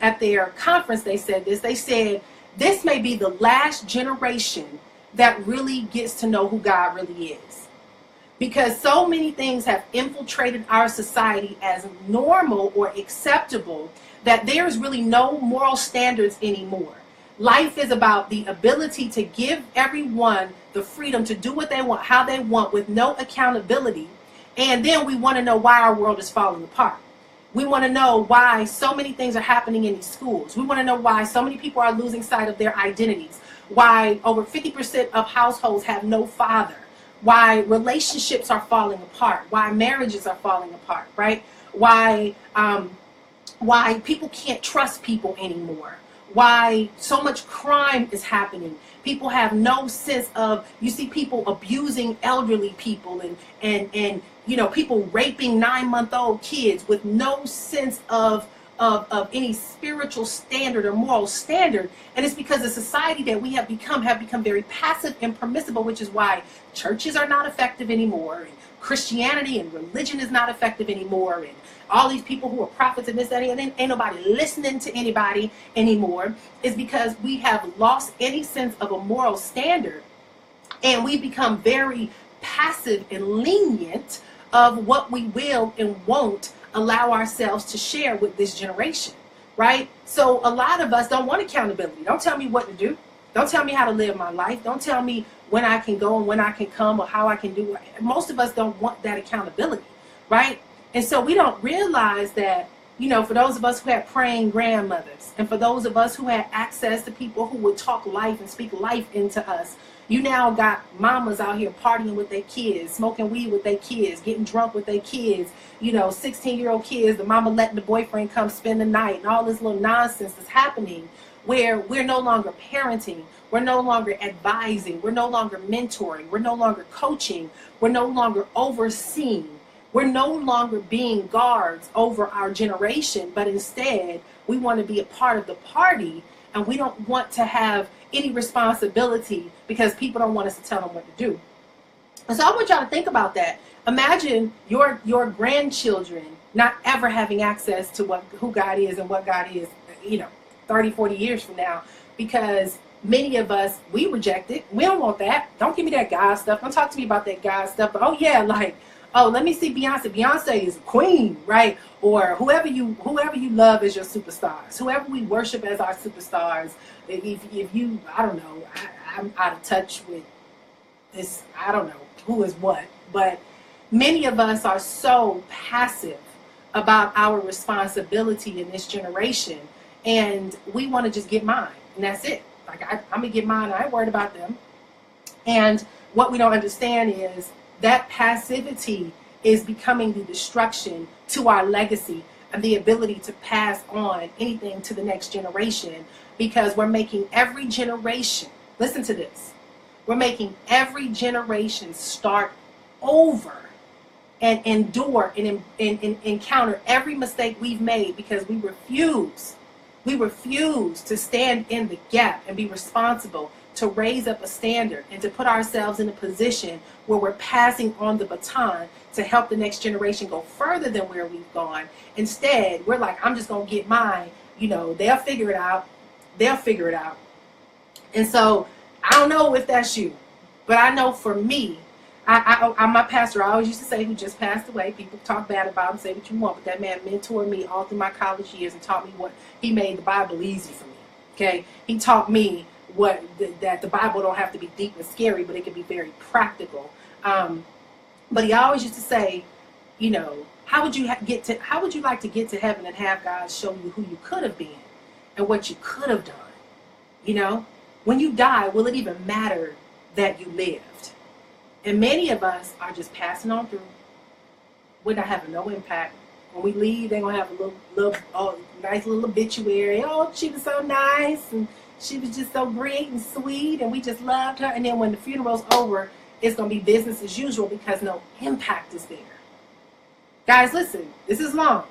at their conference they said this. They said this may be the last generation that really gets to know who God really is. Because so many things have infiltrated our society as normal or acceptable that there's really no moral standards anymore. Life is about the ability to give everyone the freedom to do what they want, how they want, with no accountability. And then we want to know why our world is falling apart. We want to know why so many things are happening in these schools. We want to know why so many people are losing sight of their identities. Why over 50% of households have no father. Why relationships are falling apart. Why marriages are falling apart, right? Why people can't trust people anymore. Why so much crime is happening. People have no sense of, you see people abusing elderly people and people raping 9-month-old kids with no sense of any spiritual standard or moral standard. And it's because the society that we have become very passive and permissible, which is why churches are not effective anymore, and Christianity and religion is not effective anymore, and all these people who are prophets and this, that, and ain't nobody listening to anybody anymore, is because we have lost any sense of a moral standard, and we become very passive and lenient of what we will and won't allow ourselves to share with this generation, right? So a lot of us don't want accountability. Don't tell me what to do. Don't tell me how to live my life. Don't tell me when I can go and when I can come or how I can do it. Most of us don't want that accountability, right? And so we don't realize that, for those of us who had praying grandmothers, and for those of us who had access to people who would talk life and speak life into us, you now got mamas out here partying with their kids, smoking weed with their kids, getting drunk with their kids, 16-year-old kids, the mama letting the boyfriend come spend the night, and all this little nonsense that's happening, where we're no longer parenting, we're no longer advising, we're no longer mentoring, we're no longer coaching, we're no longer overseeing, we're no longer being guards over our generation, but instead we want to be a part of the party, and we don't want to have any responsibility because people don't want us to tell them what to do. And so I want y'all to think about that. Imagine your grandchildren not ever having access to who God is and what God is, 30, 40 years from now, because many of us, we reject it. We don't want that. Don't give me that God stuff. Don't talk to me about that God stuff. But let me see Beyonce. Beyonce is a queen, right? Or whoever you love as your superstars, whoever we worship as our superstars. If you, I don't know, I'm out of touch with this. I don't know who is what, but many of us are so passive about our responsibility in this generation, and we want to just get mine, and that's it. Like I'm gonna get mine. I ain't worried about them. And what we don't understand is that passivity is becoming the destruction to our legacy and the ability to pass on anything to the next generation, because we're making every generation, listen to this, we're making every generation start over and endure and encounter every mistake we've made because we refuse to stand in the gap and be responsible to raise up a standard and to put ourselves in a position where we're passing on the baton to help the next generation go further than where we've gone. Instead, we're like, I'm just going to get mine. You know, they'll figure it out. They'll figure it out. And so I don't know if that's you, but I know for me, I'm my pastor. I always used to say, who just passed away. People talk bad about him, say what you want, but that man mentored me all through my college years and taught me what he made the Bible easy for me. Okay, he taught me that the Bible don't have to be deep and scary, but it can be very practical. But he always used to say, you know, how would you like to get to heaven and have God show you who you could have been and what you could have done? You know, when you die, will it even matter that you lived? And many of us are just passing on through. We're not having no impact. When we leave, they're gonna have a nice little obituary. Oh, she was so nice, and she was just so great and sweet, and we just loved her. And then when the funeral's over, it's gonna be business as usual because no impact is there. Guys, listen, this is long,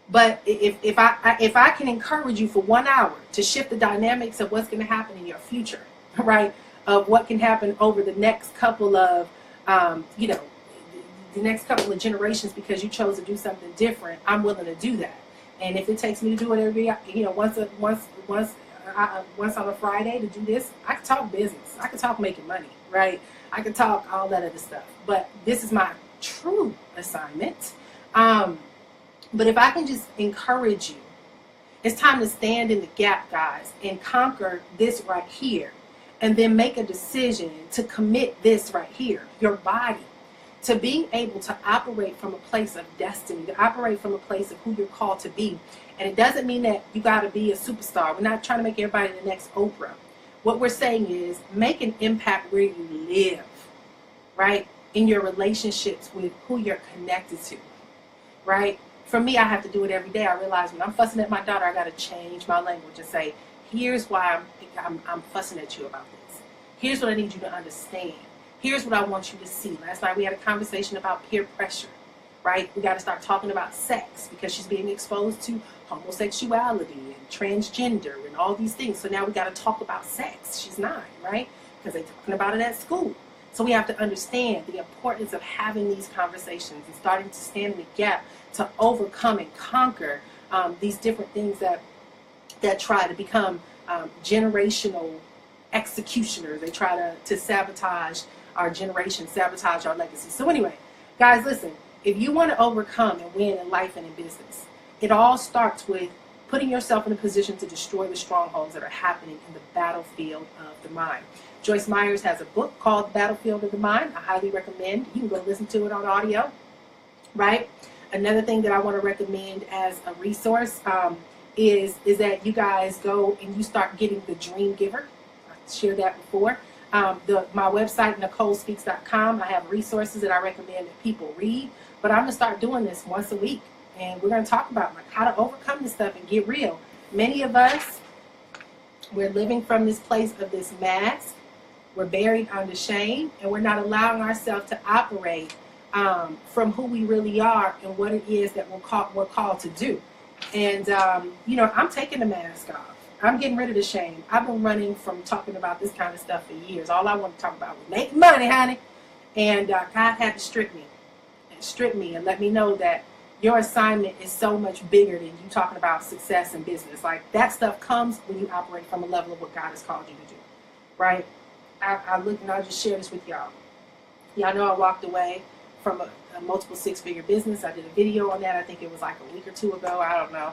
but if I can encourage you for 1 hour to shift the dynamics of what's gonna happen in your future, right? Of what can happen over the next couple of, the next couple of generations because you chose to do something different, I'm willing to do that. And if it takes me to do it every, once on a Friday to do this, I can talk business. I can talk making money, right? I can talk all that other stuff. But this is my true assignment. But if I can just encourage you, it's time to stand in the gap, guys, and conquer this right here. And then make a decision to commit this right here, your body, to being able to operate from a place of destiny, to operate from a place of who you're called to be. And it doesn't mean that you got to be a superstar. We're not trying to make everybody the next Oprah. What we're saying is make an impact where you live, right? In your relationships with who you're connected to, right? For me, I have to do it every day. I realize when I'm fussing at my daughter, I got to change my language and say, here's why I'm fussing at you about this. Here's what I need you to understand. Here's what I want you to see. Last night we had a conversation about peer pressure, right? We got to start talking about sex because she's being exposed to homosexuality and transgender and all these things. So now we got to talk about sex. She's 9, right? Because they're talking about it at school. So we have to understand the importance of having these conversations and starting to stand in the gap to overcome and conquer these different things that try to become generational executioners. They try to sabotage our generation, sabotage our legacy. So anyway, guys, listen, if you want to overcome and win in life and in business, it all starts with putting yourself in a position to destroy the strongholds that are happening in the battlefield of the mind. Joyce Myers has a book called Battlefield of the Mind. I highly recommend. You can go listen to it on audio, right? Another thing that I want to recommend as a resource is that you guys go and you start getting the Dream Giver. I shared that before. My website, NicoleSpeaks.com, I have resources that I recommend that people read. But I'm going to start doing this once a week. And we're going to talk about how to overcome this stuff and get real. Many of us, we're living from this place of this mask. We're buried under shame. And we're not allowing ourselves to operate from who we really are and what it is that we're called to do. And, I'm taking the mask off. I'm getting rid of the shame. I've been running from talking about this kind of stuff for years. All I want to talk about was making money, honey. And God had to strip me and let me know that your assignment is so much bigger than you talking about success in business. Like, that stuff comes when you operate from a level of what God has called you to do, right? I look, and I'll just share this with y'all. Y'all know I walked away from a multiple 6-figure business. I did a video on that. I think it was like a week or 2 ago. I don't know.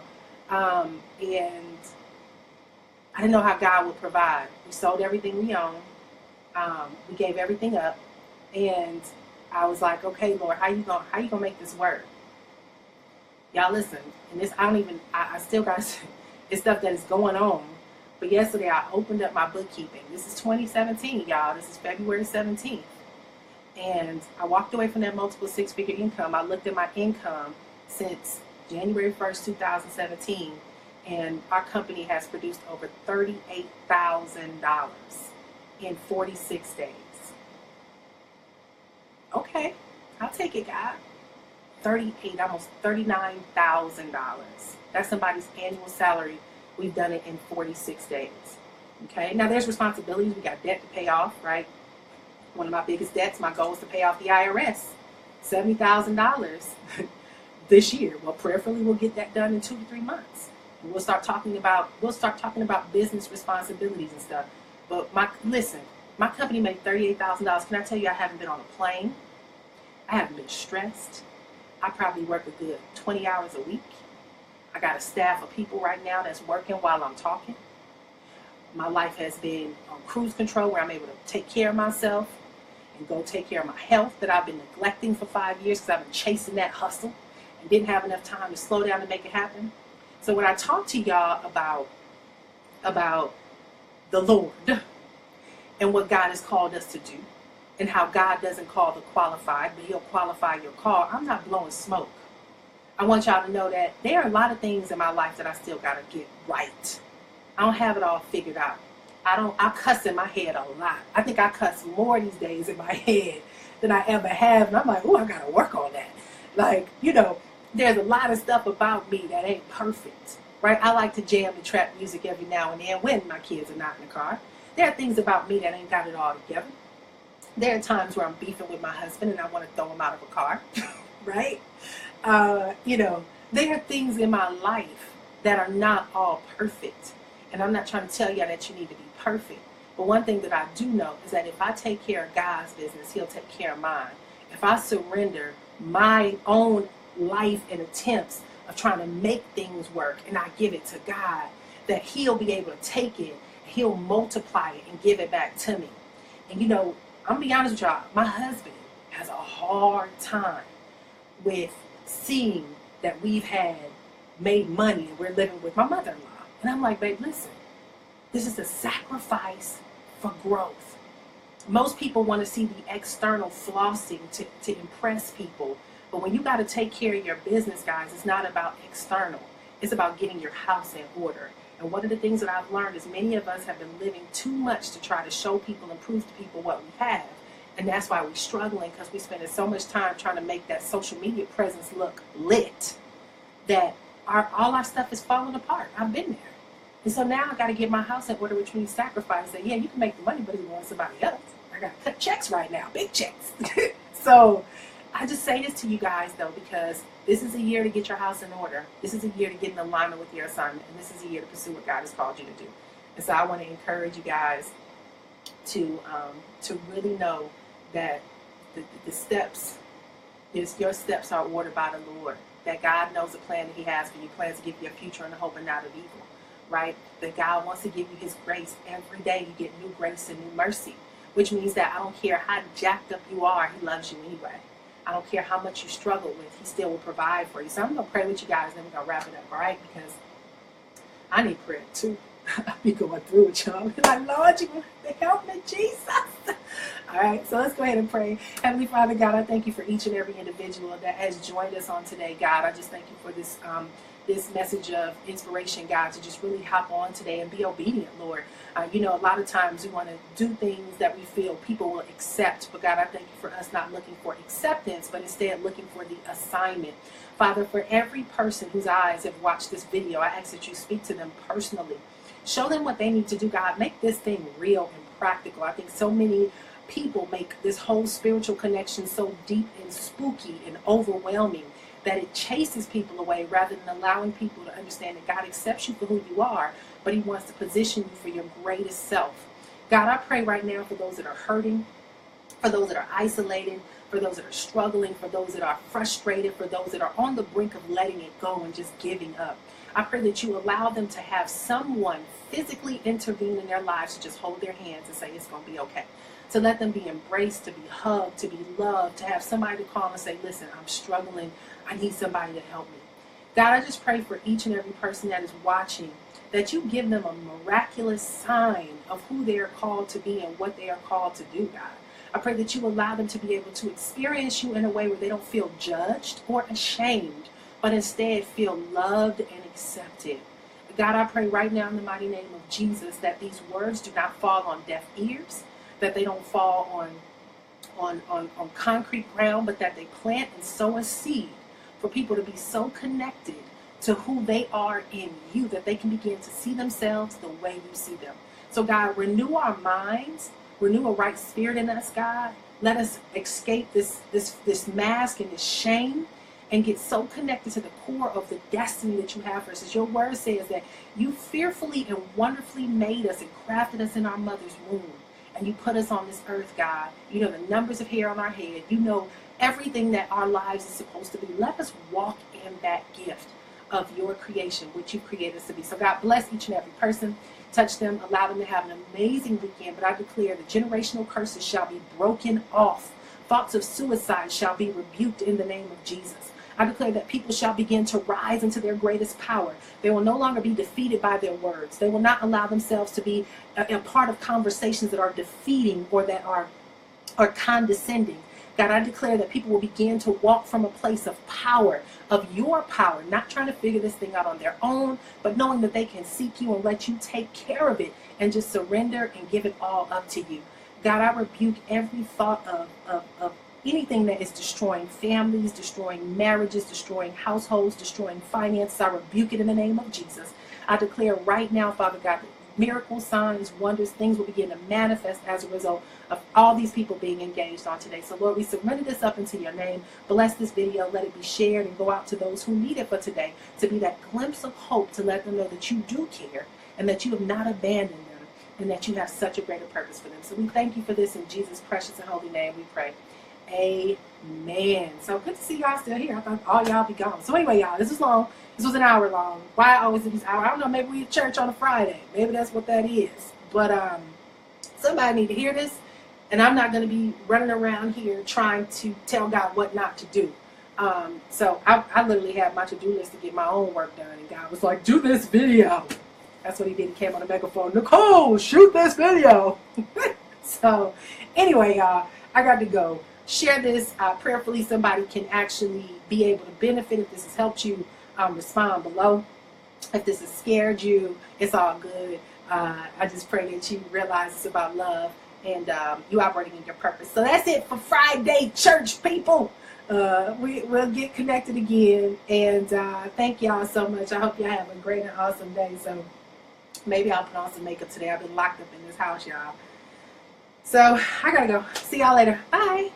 And I didn't know how God would provide. We sold everything we owned. We gave everything up. And I was like, okay, Lord, how you gonna make this work? Y'all listen, and this, I still got, it's stuff that is going on. But yesterday I opened up my bookkeeping. This is 2017, y'all. This is February 17th. And I walked away from that multiple six-figure income. I looked at my income since January 1st, 2017, and our company has produced over $38,000 in 46 days. Okay, I'll take it, God. Almost $39,000. That's somebody's annual salary. We've done it in 46 days. Okay, now there's responsibilities. We got debt to pay off, right? One of my biggest debts, my goal is to pay off the IRS, $70,000 this year. Well, prayerfully, we'll get that done in 2 to 3 months. And we'll start talking about business responsibilities and stuff. But listen, my company made $38,000. Can I tell you, I haven't been on a plane. I haven't been stressed. I probably work a good 20 hours a week. I got a staff of people right now that's working while I'm talking. My life has been on cruise control, where I'm able to take care of myself and go take care of my health that I've been neglecting for 5 years because I've been chasing that hustle and didn't have enough time to slow down and make it happen. So when I talk to y'all about the Lord and what God has called us to do, and how God doesn't call the qualified, but He'll qualify your call, I'm not blowing smoke. I want y'all to know that there are a lot of things in my life that I still got to get right. I don't have it all figured out. I cuss in my head a lot. I think I cuss more these days in my head than I ever have. And I'm like, oh, I got to work on that. Like, there's a lot of stuff about me that ain't perfect, right? I like to jam the trap music every now and then when my kids are not in the car. There are things about me that ain't got it all together. There are times where I'm beefing with my husband and I want to throw him out of a car, right? There are things in my life that are not all perfect. And I'm not trying to tell you that you need to be perfect. But one thing that I do know is that if I take care of God's business, He'll take care of mine. If I surrender my own life and attempts of trying to make things work and I give it to God, that He'll be able to take it, He'll multiply it and give it back to me. And I'm going to be honest with y'all, my husband has a hard time with seeing that we've made money and we're living with my mother-in-law. And I'm like, babe, listen, this is a sacrifice for growth. Most people want to see the external flossing to impress people. But when you got to take care of your business, guys, it's not about external. It's about getting your house in order. And one of the things that I've learned is many of us have been living too much to try to show people and prove to people what we have. And that's why we're struggling, because we're spending so much time trying to make that social media presence look lit that all our stuff is falling apart. I've been there. And so now I got to get my house in order, which means sacrifice. That, yeah, you can make the money, but it belongs to somebody else. I got to cut checks right now, big checks. So I just say this to you guys, though, because this is a year to get your house in order. This is a year to get in alignment with your assignment. And this is a year to pursue what God has called you to do. And so I want to encourage you guys to really know that the steps, your steps are ordered by the Lord. That God knows the plan that He has for you. Plans to give you a future and a hope and not of evil. Right? That God wants to give you His grace every day. You get new grace and new mercy. Which means that I don't care how jacked up you are, He loves you anyway. I don't care how much you struggle with, He still will provide for you. So I'm going to pray with you guys, and then we're going to wrap it up, all right? Because I need prayer too. I be going through it, y'all. I'm like, Lord, you have to help me, Jesus. All right, so let's go ahead and pray. Heavenly Father, God, I thank you for each and every individual that has joined us on today, God. I just thank you for this this message of inspiration, God, to just really hop on today and be obedient, Lord. A lot of times we want to do things that we feel people will accept, but God, I thank you for us not looking for acceptance, but instead looking for the assignment. Father, for every person whose eyes have watched this video, I ask that you speak to them personally. Show them what they need to do, God. Make this thing real and practical. I think so many people make this whole spiritual connection so deep and spooky and overwhelming that it chases people away rather than allowing people to understand that God accepts you for who you are, but He wants to position you for your greatest self. God, I pray right now for those that are hurting, for those that are isolated, for those that are struggling, for those that are frustrated, for those that are on the brink of letting it go and just giving up. I pray that you allow them to have someone physically intervene in their lives to just hold their hands and say it's going to be okay. To let them be embraced, to be hugged, to be loved, to have somebody to call and say, listen, I'm struggling. I need somebody to help me. God, I just pray for each and every person that is watching, that you give them a miraculous sign of who they are called to be and what they are called to do, God. I pray that you allow them to be able to experience you in a way where they don't feel judged or ashamed, but instead feel loved and accepted. God, I pray right now in the mighty name of Jesus that these words do not fall on deaf ears, that they don't fall on concrete ground, but that they plant and sow a seed for people to be so connected to who they are in you that they can begin to see themselves the way you see them. So God, renew our minds, renew a right spirit in us, God. Let us escape this mask and this shame and get so connected to the core of the destiny that you have for us. As your word says that you fearfully and wonderfully made us and crafted us in our mother's womb. And you put us on this earth, God. You know the numbers of hair on our head. You know everything that our lives is supposed to be. Let us walk in that gift of your creation, which you created us to be. So God, bless each and every person. Touch them. Allow them to have an amazing weekend. But I declare the generational curses shall be broken off. Thoughts of suicide shall be rebuked in the name of Jesus. I declare that people shall begin to rise into their greatest power. They will no longer be defeated by their words. They will not allow themselves to be a part of conversations that are defeating or that are condescending. God, I declare that people will begin to walk from a place of power, of your power, not trying to figure this thing out on their own, but knowing that they can seek you and let you take care of it and just surrender and give it all up to you. God, I rebuke every thought of anything that is destroying families, destroying marriages, destroying households, destroying finances. I rebuke it in the name of Jesus. I declare right now, Father God, that miracles, signs, wonders, things will begin to manifest as a result of all these people being engaged on today. So Lord, we surrender this up into your name. Bless this video. Let it be shared and go out to those who need it for today, to be that glimpse of hope, to let them know that you do care and that you have not abandoned them and that you have such a greater purpose for them. So we thank you for this in Jesus' precious and holy name we pray. Amen. So good to see y'all still here. I thought all y'all be gone. So anyway, y'all, this was long. This was an hour long. Why I always do this hour? I don't know. Maybe we at church on a Friday. Maybe that's what that is. But somebody need to hear this, and I'm not going to be running around here trying to tell God what not to do. So I literally had my to-do list to get my own work done, and God was like, "Do this video." That's what He did. He came on the megaphone. Nicole, shoot this video. So anyway, y'all, I got to go. Share this. Prayerfully, somebody can actually be able to benefit. If this has helped you, respond below. If this has scared you, it's all good. I just pray that you realize it's about love and you operating in your purpose. So that's it for Friday, church people. We'll get connected again. And thank y'all so much. I hope y'all have a great and awesome day. So maybe I'll put on some makeup today. I've been locked up in this house, y'all. So I gotta go. See y'all later. Bye.